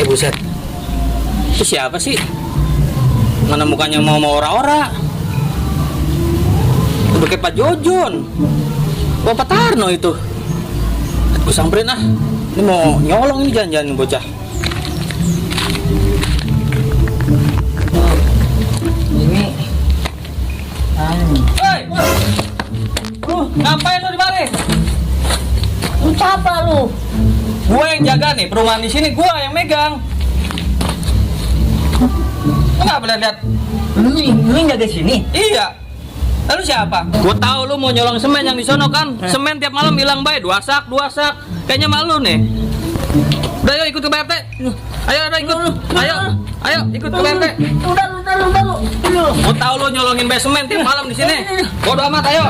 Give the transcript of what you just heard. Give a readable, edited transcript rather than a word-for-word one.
Buset. Itu siapa sih? Mana mukanya mau ora-ora? Udah kayak Pak Jojon. Bapak Tarno itu. Gue samperin ah. Ini mau nyolong ini jangan-jangan bocah. Ini Hei! Lu ngapain lu di mari? lu siapa lu? Gue yang jaga nih perumahan di sini, gue yang megang. Lu nggak boleh lihat? Lu yang jaga sini? Iya. Lalu siapa? Gue tahu lu mau nyolong semen yang di sono kan. Semen tiap malam hilang bae, dua sak. Kayaknya malu nih. Udah yuk ikut ke BRT. Ayo ikut. Ayo ikut ke BRT. Udah lu. Gue tahu lu nyolongin bae semen tiap malam di sini. Bodoh amat, ayo.